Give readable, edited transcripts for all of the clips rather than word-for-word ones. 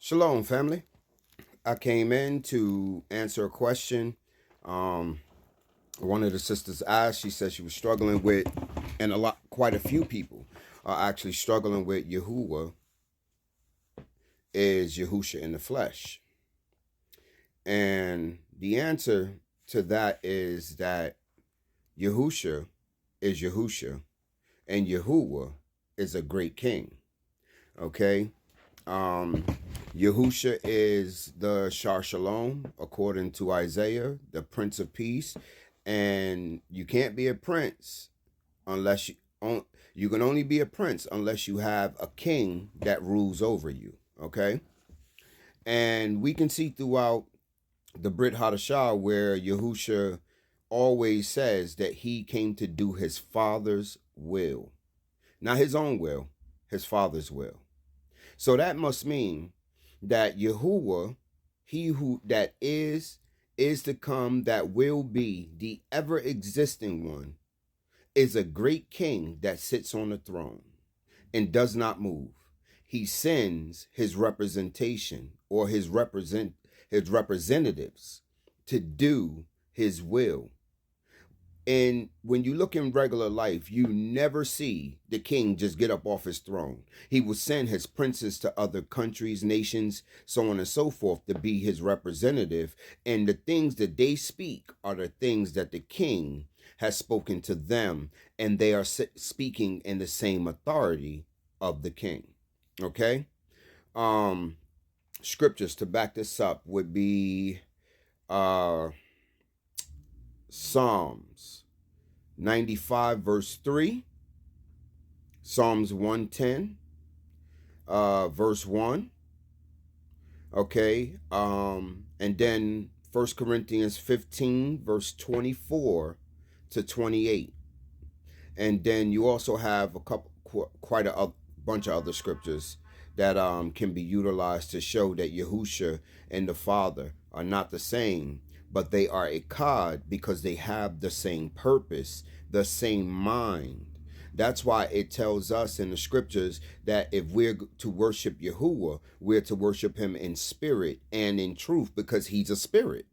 Shalom, family. I came in to answer a question. Um, One of the sisters asked. She said she was struggling with, and quite a few people are actually struggling with Yahuwah is Yahusha in the flesh. And the answer to that is that Yahusha is Yahusha, and Yahuwah is a great king. Okay? Um, Yahusha is the Shar Shalom, according to Isaiah, the Prince of Peace. And you can't be a prince unless you can only be a prince unless you have a king that rules over you. Okay? And we can see throughout the Brit Hadashah where Yahusha always says that he came to do his father's will. Not his own will, his father's will. So that must mean that Yahuwah, he who that is to come, that will be, the ever existing one, is a great king that sits on the throne and does not move. He sends his representation or his representatives to do his will. And when you look in regular life, you never see the king just get up off his throne. He will send his princes to other countries, nations, so on and so forth, to be his representative. And the things that they speak are the things that the king has spoken to them, and they are speaking in the same authority of the king. Okay? Scriptures to back this up would be Psalms 95 verse 3, Psalms 110 verse 1. Okay, and then 1 Corinthians 15 verse 24 to 28. And then you also have quite a bunch of other scriptures that can be utilized to show that Yahusha and the Father are not the same, but they are echad because they have the same purpose, the same mind. That's why it tells us in the scriptures that if we're to worship Yahuwah, we're to worship him in spirit and in truth, because he's a spirit,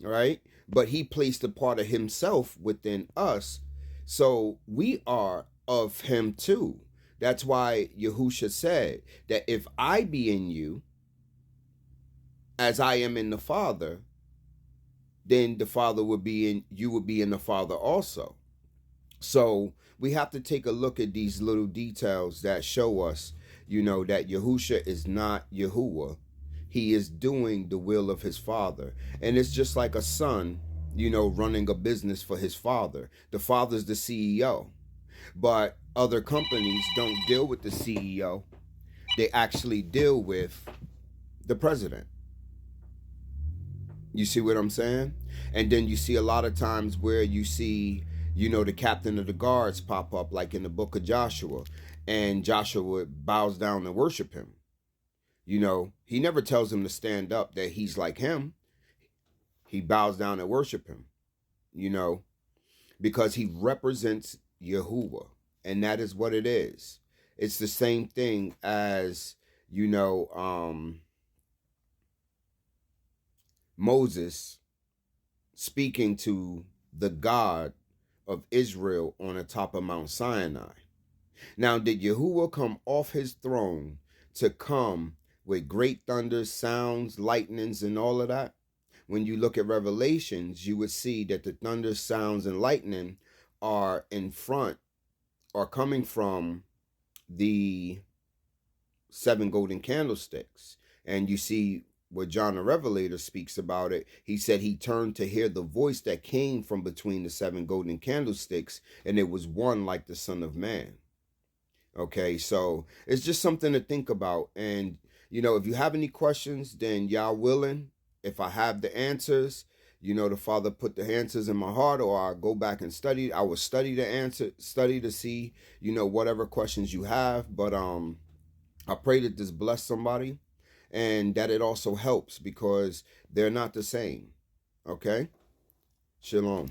right? But he placed a part of himself within us, so we are of him too. That's why Yahusha said that if I be in you as I am in the Father, then the Father would be in you, would be in the Father also. So we have to take a look at these little details that show us, that Yahusha is not Yahuwah. He is doing the will of his Father. And it's just like a son, running a business for his father. The father's the CEO. But other companies don't deal with the CEO. They actually deal with the president. You see what I'm saying? And then you see a lot of times where you see, the captain of the guards pop up, like in the book of Joshua, and Joshua bows down and worship him. He never tells him to stand up, that he's like him. He bows down and worship him, because he represents Yahuwah. And that is what it is. It's the same thing as, Moses speaking to the God of Israel on the top of Mount Sinai. Now, did Yahuwah come off his throne to come with great thunders, sounds, lightnings, and all of that? When you look at Revelations, you would see that the thunder, sounds, and lightning are in front, are coming from the 7 golden candlesticks. And you see what John the Revelator speaks about it. He said he turned to hear the voice that came from between the 7 golden candlesticks, and it was one like the Son of Man. Okay, so it's just something to think about. And, if you have any questions, then y'all willing, if I have the answers, the Father put the answers in my heart, or I go back and study. I will study the answer, study to see, whatever questions you have. But I pray that this bless somebody, and that it also helps, because they're not the same. Okay? Shalom.